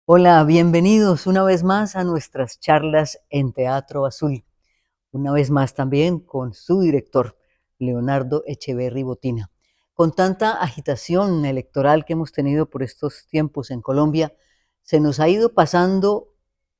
Hola, bienvenidos una vez más a nuestras charlas en Teatro Azul. Una vez más también con su director, Leonardo Echeverry Botina. Con tanta agitación electoral que hemos tenido por estos tiempos en Colombia, se nos ha ido pasando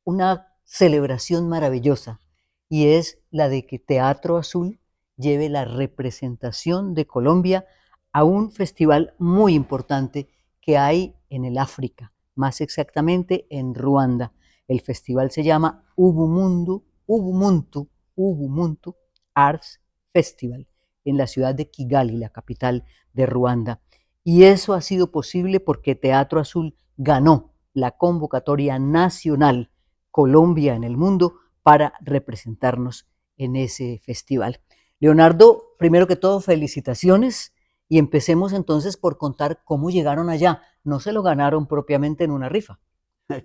una celebración maravillosa y es la de que Teatro Azul lleve la representación de Colombia a un festival muy importante que hay en el África, más exactamente en Ruanda. El festival se llama Ubuntu Arts Festival en la ciudad de Kigali, la capital de Ruanda. Y eso ha sido posible porque Teatro Azul ganó la convocatoria nacional Colombia en el mundo para representarnos en ese festival. Leonardo, primero que todo, felicitaciones y empecemos entonces por contar cómo llegaron allá. No se lo ganaron propiamente en una rifa.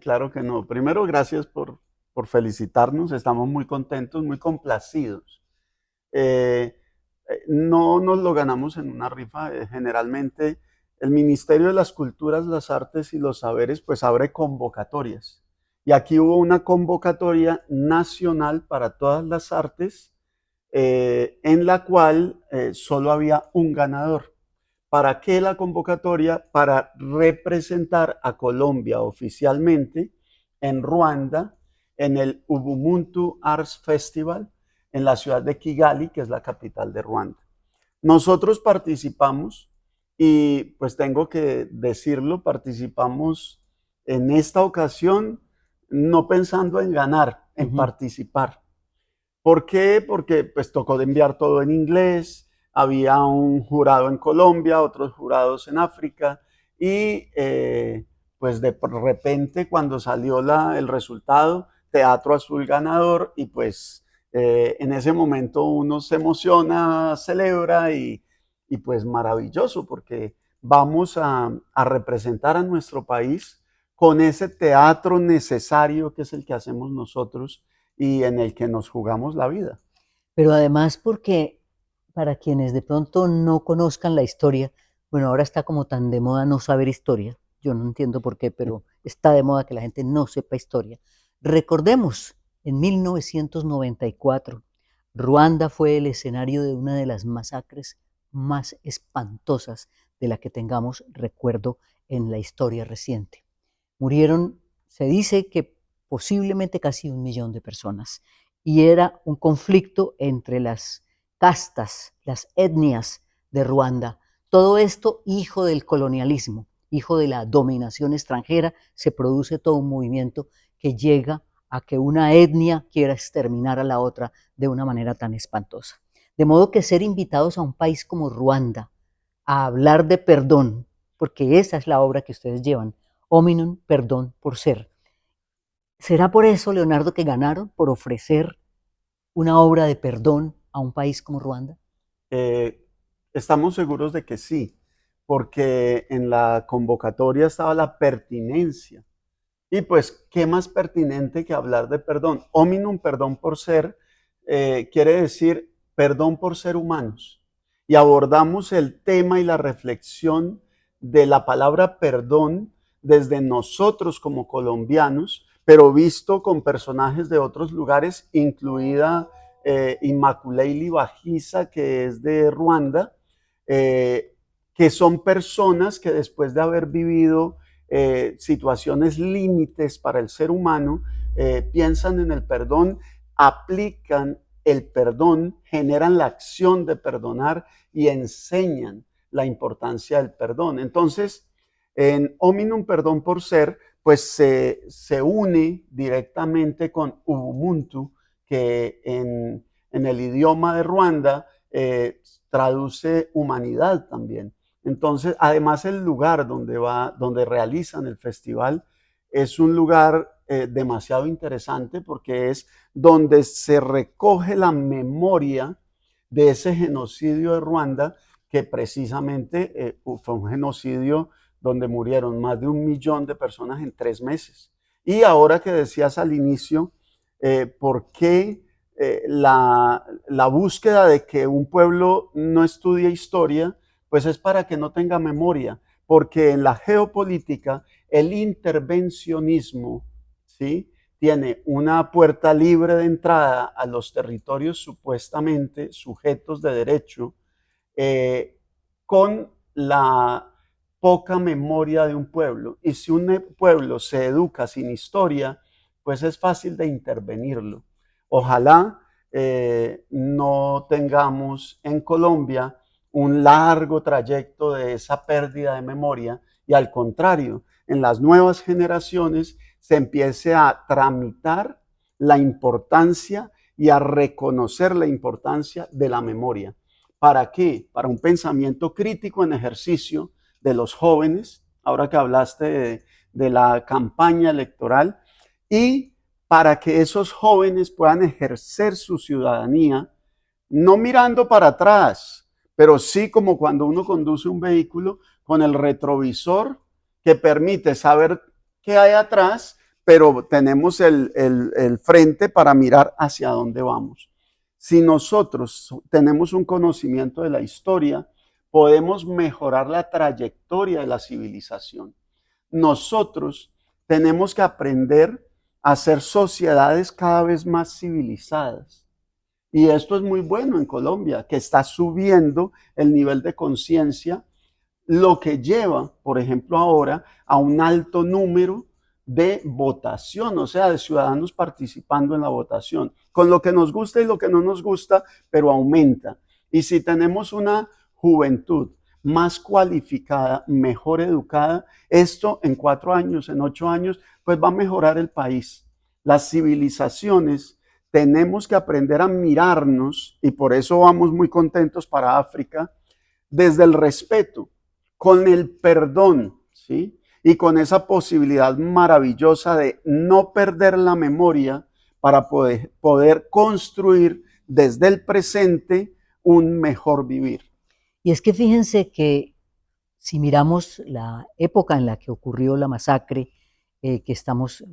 Claro que no. Primero, gracias por felicitarnos. Estamos muy contentos, muy complacidos. Eh, no nos lo ganamos en una rifa. Generalmente, el Ministerio de las Culturas, las Artes y los Saberes, pues abre convocatorias. Y aquí hubo una convocatoria nacional para todas las artes, en la cual solo había un ganador. ¿Para qué la convocatoria? Para representar a Colombia oficialmente en Ruanda, en el Ubuntu Arts Festival, en la ciudad de Kigali, que es la capital de Ruanda. Nosotros participamos y pues tengo que decirlo, participamos en esta ocasión no pensando en ganar, Uh en -huh. participar. ¿Por qué? Porque pues tocó de enviar todo en inglés, había un jurado en Colombia, otros jurados en África y pues de repente cuando salió el resultado, Teatro Azul ganador y pues en ese momento uno se emociona, celebra y pues maravilloso porque vamos a representar a nuestro país con ese teatro necesario que es el que hacemos nosotros y en el que nos jugamos la vida. Pero además porque para quienes de pronto no conozcan la historia, bueno, ahora está como tan de moda no saber historia, yo no entiendo por qué, pero está de moda que la gente no sepa historia. Recordemos, en 1994, Ruanda fue el escenario de una de las masacres más espantosas de la que tengamos recuerdo en la historia reciente. Murieron, se dice que posiblemente casi 1 millón de personas y era un conflicto entre las castas, las etnias de Ruanda. Todo esto hijo del colonialismo, hijo de la dominación extranjera, se produce todo un movimiento que llega a que una etnia quiera exterminar a la otra de una manera tan espantosa. De modo que ser invitados a un país como Ruanda a hablar de perdón, porque esa es la obra que ustedes llevan, Hominum, perdón por ser. ¿Será por eso, Leonardo, que ganaron? ¿Por ofrecer una obra de perdón a un país como Ruanda? Eh, Estamos seguros de que sí, porque en la convocatoria estaba la pertinencia. Y pues, ¿qué más pertinente que hablar de perdón? Hominum, perdón por ser, quiere decir perdón por ser humanos. Y abordamos el tema y la reflexión de la palabra perdón desde nosotros como colombianos, pero visto con personajes de otros lugares, incluida Immaculée Bajiza, que es de Ruanda, que son personas que después de haber vivido situaciones límites para el ser humano, piensan en el perdón, aplican el perdón, generan la acción de perdonar y enseñan la importancia del perdón. Entonces, en Hominum, perdón por ser, pues se une directamente con Ubuntu, que en el idioma de Ruanda traduce humanidad también. Entonces, además el lugar donde realizan el festival es un lugar demasiado interesante porque es donde se recoge la memoria de ese genocidio de Ruanda, que precisamente fue un genocidio donde murieron más de 1 millón de personas en 3 meses. Y ahora que decías al inicio, ¿por qué la búsqueda de que un pueblo no estudie historia? Pues es para que no tenga memoria, porque en la geopolítica el intervencionismo, ¿sí?, tiene una puerta libre de entrada a los territorios supuestamente sujetos de derecho, con la poca memoria de un pueblo. Y si un pueblo se educa sin historia, pues es fácil de intervenirlo. Ojalá no tengamos en Colombia un largo trayecto de esa pérdida de memoria y al contrario, en las nuevas generaciones se empiece a tramitar la importancia y a reconocer la importancia de la memoria. ¿Para qué? Para un pensamiento crítico en ejercicio de los jóvenes, ahora que hablaste de la campaña electoral, y para que esos jóvenes puedan ejercer su ciudadanía, no mirando para atrás, pero sí como cuando uno conduce un vehículo con el retrovisor que permite saber qué hay atrás, pero tenemos el frente para mirar hacia dónde vamos. Si nosotros tenemos un conocimiento de la historia, podemos mejorar la trayectoria de la civilización. Nosotros tenemos que aprender a ser sociedades cada vez más civilizadas. Y esto es muy bueno en Colombia, que está subiendo el nivel de conciencia, lo que lleva, por ejemplo, ahora a un alto número de votación, o sea, de ciudadanos participando en la votación, con lo que nos gusta y lo que no nos gusta, pero aumenta. Y si tenemos una juventud más cualificada, mejor educada, esto en 4 años, en 8 años, pues va a mejorar el país. Las civilizaciones tenemos que aprender a mirarnos, y por eso vamos muy contentos para África, desde el respeto, con el perdón, ¿sí? Y con esa posibilidad maravillosa de no perder la memoria para poder construir desde el presente un mejor vivir. Y es que fíjense que si miramos la época en la que ocurrió la masacre, que estamos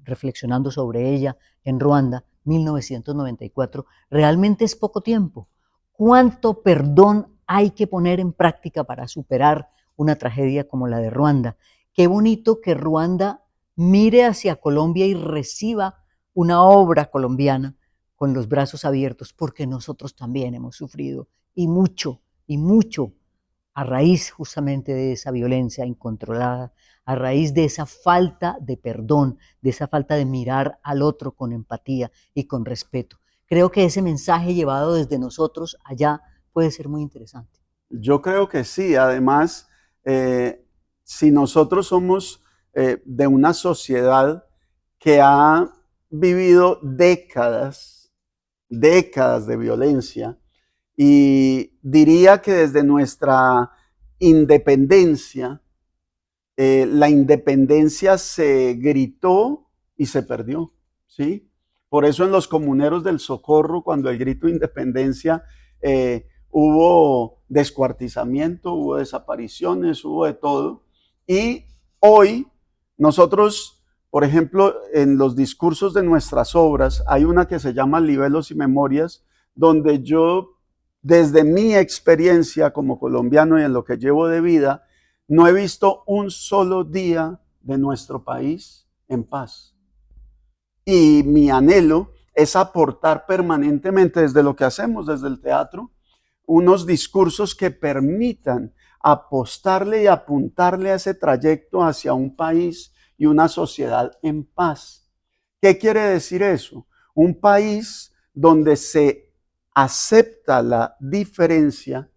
reflexionando sobre ella en Ruanda, 1994, realmente es poco tiempo. ¿Cuánto perdón hay que poner en práctica para superar una tragedia como la de Ruanda? Qué bonito que Ruanda mire hacia Colombia y reciba una obra colombiana con los brazos abiertos, porque nosotros también hemos sufrido y mucho a raíz justamente de esa violencia incontrolada, a raíz de esa falta de perdón, de esa falta de mirar al otro con empatía y con respeto. Creo que ese mensaje llevado desde nosotros allá puede ser muy interesante. Yo creo que sí. Además, si nosotros somos de una sociedad que ha vivido décadas de violencia, y diría que desde nuestra independencia, la independencia se gritó y se perdió, ¿sí? Por eso en los comuneros del Socorro, cuando el grito de independencia, hubo descuartizamiento, hubo desapariciones, hubo de todo. Y hoy nosotros, por ejemplo, en los discursos de nuestras obras, hay una que se llama Libelos y Memorias, donde yo, desde mi experiencia como colombiano y en lo que llevo de vida, no he visto un solo día de nuestro país en paz. Y mi anhelo es aportar permanentemente desde lo que hacemos, desde el teatro, unos discursos que permitan apostarle y apuntarle a ese trayecto hacia un país y una sociedad en paz. ¿Qué quiere decir eso? Un país donde se acepta la diferencia,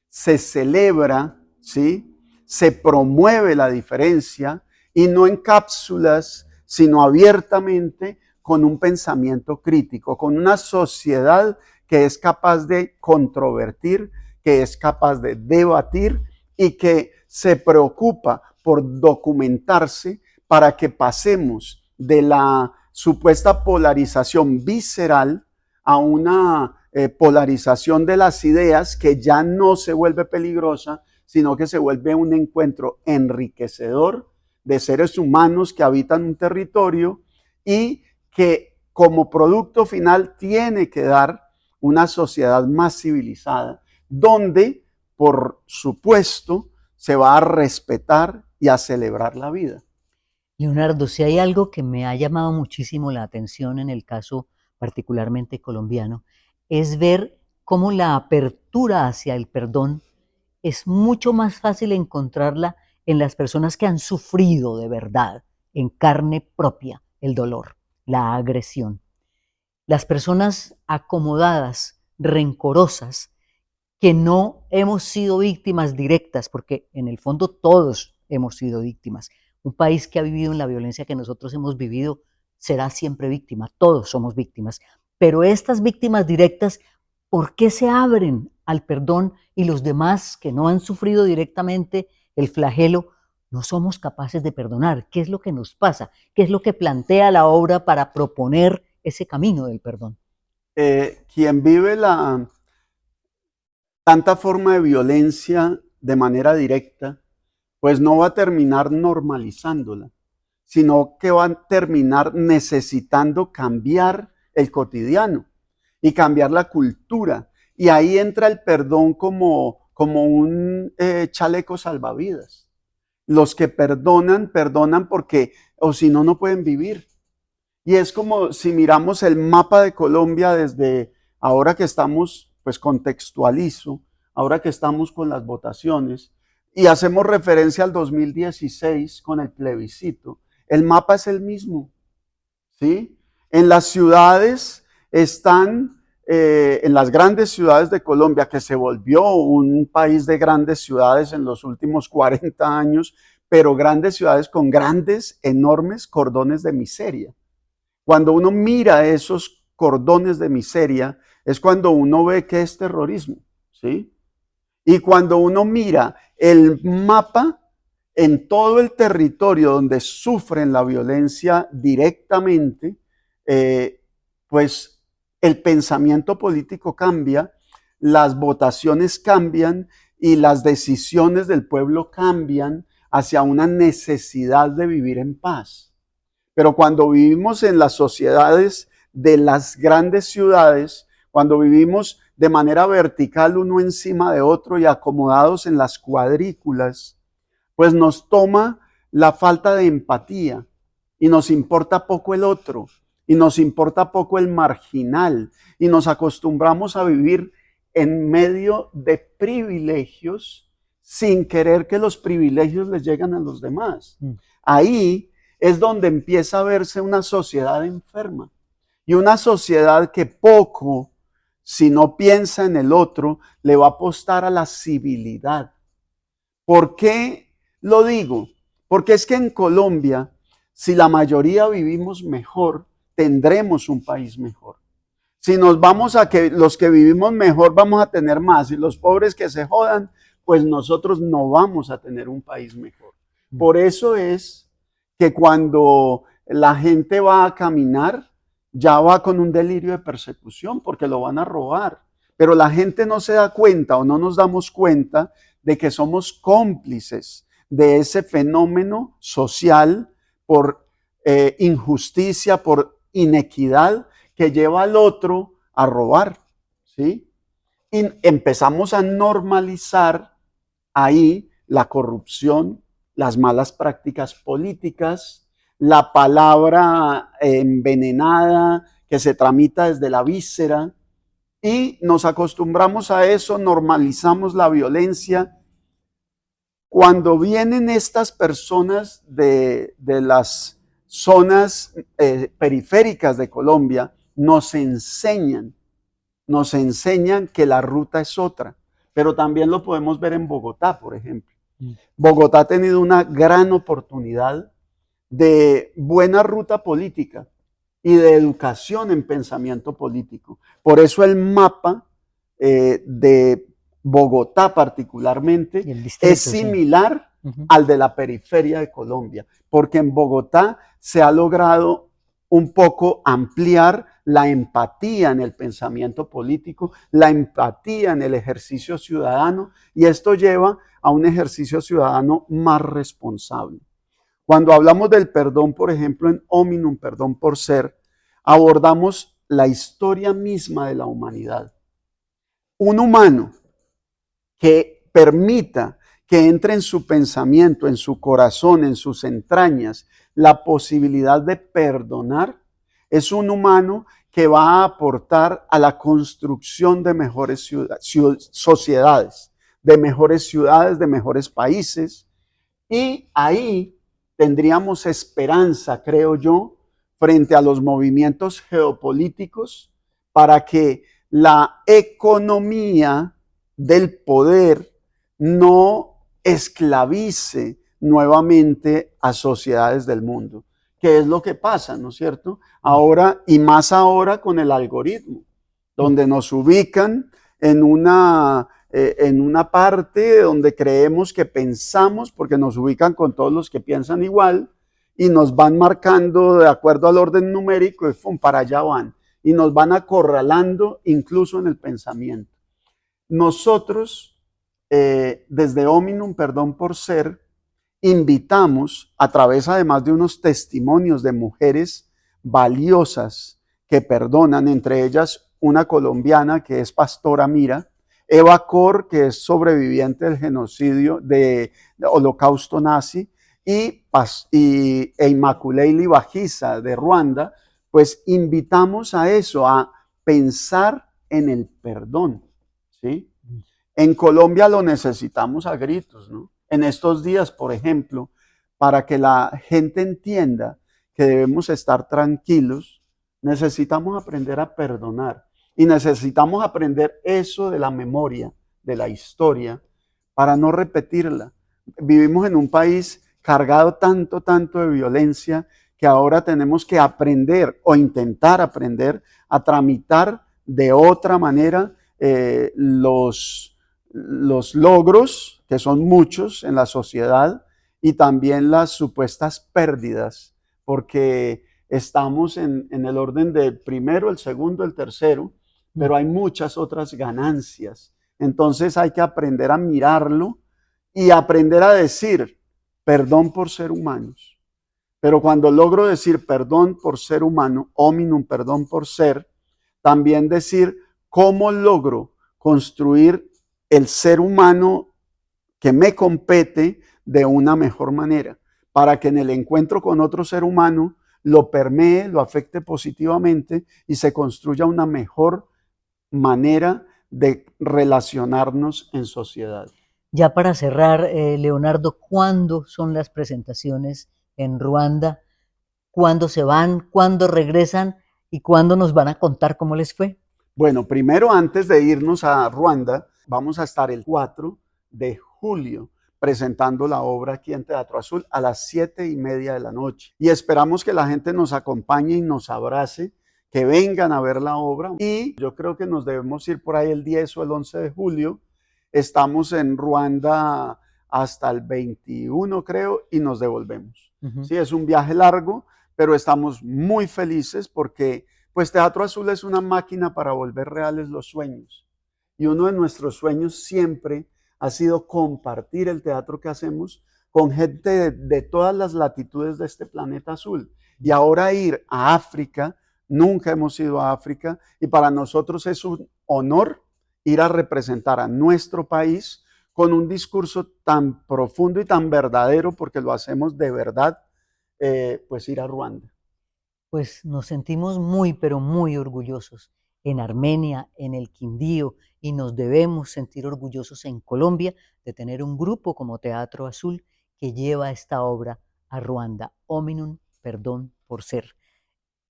se celebra, ¿sí?, se promueve la diferencia, y no en cápsulas, sino abiertamente, con un pensamiento crítico, con una sociedad que es capaz de controvertir, que es capaz de debatir y que se preocupa por documentarse para que pasemos de la supuesta polarización visceral a una polarización de las ideas que ya no se vuelve peligrosa, sino que se vuelve un encuentro enriquecedor de seres humanos que habitan un territorio y que como producto final tiene que dar una sociedad más civilizada, donde, por supuesto, se va a respetar y a celebrar la vida. Leonardo, si hay algo que me ha llamado muchísimo la atención en el caso particularmente colombiano, es ver cómo la apertura hacia el perdón es mucho más fácil encontrarla en las personas que han sufrido de verdad, en carne propia, el dolor, la agresión. Las personas acomodadas, rencorosas, que no hemos sido víctimas directas, porque en el fondo todos hemos sido víctimas. Un país que ha vivido en la violencia que nosotros hemos vivido será siempre víctima, todos somos víctimas. Pero estas víctimas directas, ¿por qué se abren al perdón y los demás que no han sufrido directamente el flagelo no somos capaces de perdonar? ¿Qué es lo que nos pasa? ¿Qué es lo que plantea la obra para proponer ese camino del perdón? Quien vive tanta forma de violencia de manera directa, pues no va a terminar normalizándola, sino que va a terminar necesitando cambiar el cotidiano y cambiar la cultura. Y ahí entra el perdón como un chaleco salvavidas. Los que perdonan, perdonan porque, o si no, no pueden vivir. Y es como si miramos el mapa de Colombia desde ahora que estamos, pues contextualizo, ahora que estamos con las votaciones y hacemos referencia al 2016 con el plebiscito. El mapa es el mismo, ¿sí? En las ciudades están, en las grandes ciudades de Colombia, que se volvió un país de grandes ciudades en los últimos 40 años, pero grandes ciudades con grandes, enormes cordones de miseria. Cuando uno mira esos cordones de miseria, es cuando uno ve que es terrorismo, ¿sí? Y cuando uno mira el mapa en todo el territorio donde sufren la violencia directamente, pues el pensamiento político cambia, las votaciones cambian y las decisiones del pueblo cambian hacia una necesidad de vivir en paz. Pero cuando vivimos en las sociedades de las grandes ciudades, cuando vivimos de manera vertical uno encima de otro y acomodados en las cuadrículas, pues nos toma la falta de empatía y nos importa poco el otro y nos importa poco el marginal y nos acostumbramos a vivir en medio de privilegios sin querer que los privilegios les lleguen a los demás. Ahí es donde empieza a verse una sociedad enferma y una sociedad que poco, si no piensa en el otro, le va a apostar a la civilidad. ¿Por qué lo digo? Porque es que en Colombia, si la mayoría vivimos mejor, tendremos un país mejor. Si nos vamos a que los que vivimos mejor vamos a tener más y los pobres que se jodan, pues nosotros no vamos a tener un país mejor. Por eso es que cuando la gente va a caminar, ya va con un delirio de persecución porque lo van a robar. Pero la gente no se da cuenta o no nos damos cuenta de que somos cómplices de ese fenómeno social por injusticia, por inequidad que lleva al otro a robar, ¿sí? Y empezamos a normalizar ahí la corrupción, las malas prácticas políticas, la palabra envenenada que se tramita desde la víscera y nos acostumbramos a eso, normalizamos la violencia. Cuando vienen estas personas de las zonas periféricas de Colombia, nos enseñan que la ruta es otra, pero también lo podemos ver en Bogotá, por ejemplo. Bogotá ha tenido una gran oportunidad de buena ruta política y de educación en pensamiento político. Por eso el mapa de Bogotá particularmente distrito, es similar al de la periferia de Colombia, porque en Bogotá se ha logrado un poco ampliar la empatía en el pensamiento político, la empatía en el ejercicio ciudadano, y esto lleva a un ejercicio ciudadano más responsable. Cuando hablamos del perdón, por ejemplo, en Hominum, perdón por ser, abordamos la historia misma de la humanidad. Un humano que permita que entre en su pensamiento, en su corazón, en sus entrañas, la posibilidad de perdonar, es un humano que va a aportar a la construcción de mejores sociedades, de mejores países. Y ahí tendríamos esperanza, creo yo, frente a los movimientos geopolíticos para que la economía del poder no esclavice nuevamente a sociedades del mundo, que es lo que pasa, ¿no es cierto? Ahora, y más ahora con el algoritmo, donde nos ubican en una parte donde creemos que pensamos, porque nos ubican con todos los que piensan igual, y nos van marcando de acuerdo al orden numérico, y para allá van, y nos van acorralando incluso en el pensamiento. Nosotros, desde Hominum, Perdón por Ser, invitamos a través además de unos testimonios de mujeres valiosas que perdonan, entre ellas una colombiana que es Pastora Mira, Eva Cor, que es sobreviviente del genocidio de holocausto nazi, y Immaculée Bajiza de Ruanda, pues invitamos a eso, a pensar en el perdón, ¿sí? En Colombia lo necesitamos a gritos, ¿no? En estos días, por ejemplo, para que la gente entienda que debemos estar tranquilos, necesitamos aprender a perdonar y necesitamos aprender eso de la memoria, de la historia, para no repetirla. Vivimos en un país cargado tanto de violencia que ahora tenemos que aprender o intentar aprender a tramitar de otra manera los logros, que son muchos en la sociedad, y también las supuestas pérdidas, porque estamos en el orden del primero, el segundo, el tercero, pero hay muchas otras ganancias. Entonces hay que aprender a mirarlo y aprender a decir perdón por ser humanos. Pero cuando logro decir perdón por ser humano, hominum, perdón por ser, también decir cómo logro construir el ser humano que me compete de una mejor manera, para que en el encuentro con otro ser humano lo permee, lo afecte positivamente y se construya una mejor manera de relacionarnos en sociedad. Ya para cerrar, Leonardo, ¿cuándo son las presentaciones en Ruanda? ¿Cuándo se van? ¿Cuándo regresan? ¿Y cuándo nos van a contar cómo les fue? Bueno, primero antes de irnos a Ruanda, vamos a estar el 4 de julio presentando la obra aquí en Teatro Azul a las 7:30 de la noche. Y esperamos que la gente nos acompañe y nos abrace, que vengan a ver la obra. Y yo creo que nos debemos ir por ahí el 10 o el 11 de julio. Estamos en Ruanda hasta el 21, creo, y nos devolvemos. Sí, es un viaje largo, pero estamos muy felices porque pues Teatro Azul es una máquina para volver reales los sueños. Y uno de nuestros sueños siempre ha sido compartir el teatro que hacemos con gente de todas las latitudes de este planeta azul. Y ahora ir a África, nunca hemos ido a África, y para nosotros es un honor ir a representar a nuestro país con un discurso tan profundo y tan verdadero, porque lo hacemos de verdad, pues ir a Ruanda. Pues nos sentimos muy, pero muy orgullosos en Armenia, en el Quindío, y nos debemos sentir orgullosos en Colombia de tener un grupo como Teatro Azul que lleva esta obra a Ruanda. Hominum, perdón por ser.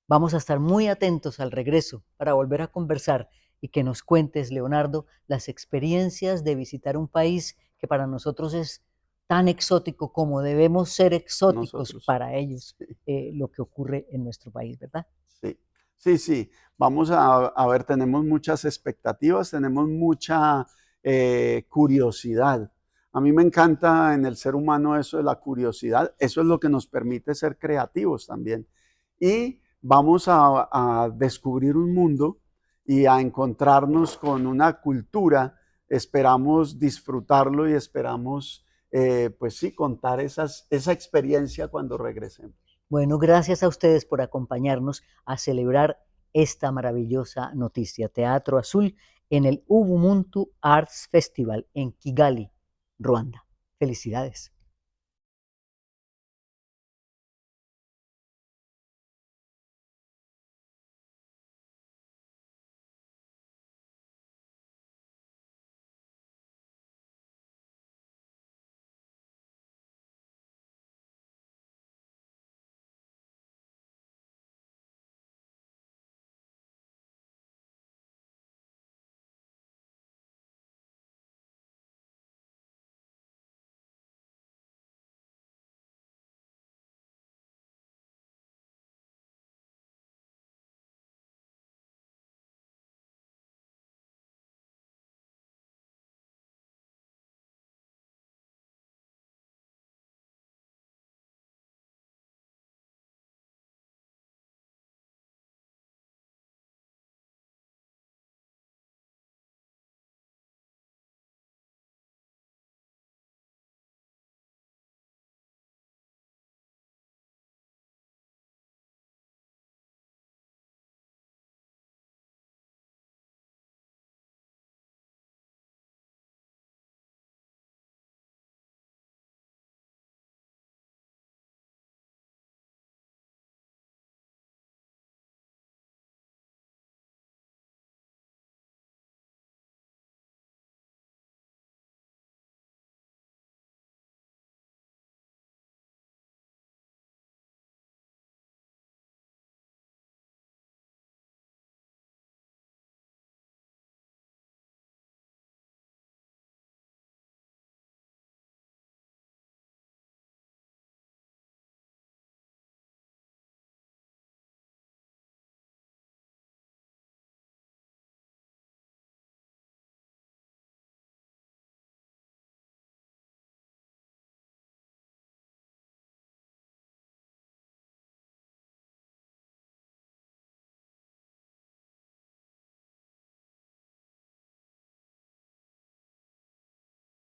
Vamos a estar muy atentos al regreso para volver a conversar y que nos cuentes, Leonardo, las experiencias de visitar un país que para nosotros es tan exótico como debemos ser exóticos Nosotros. para ellos, lo que ocurre en nuestro país, ¿verdad? Sí, sí, sí. Vamos a ver, tenemos muchas expectativas, tenemos mucha curiosidad. A mí me encanta en el ser humano eso de la curiosidad. Eso es lo que nos permite ser creativos también. Y vamos a descubrir un mundo y a encontrarnos con una cultura. Esperamos disfrutarlo y esperamos, pues sí, contar esa experiencia cuando regresemos. Bueno, gracias a ustedes por acompañarnos a celebrar esta maravillosa noticia. Teatro Azul en el Ubuntu Arts Festival en Kigali, Ruanda. Felicidades.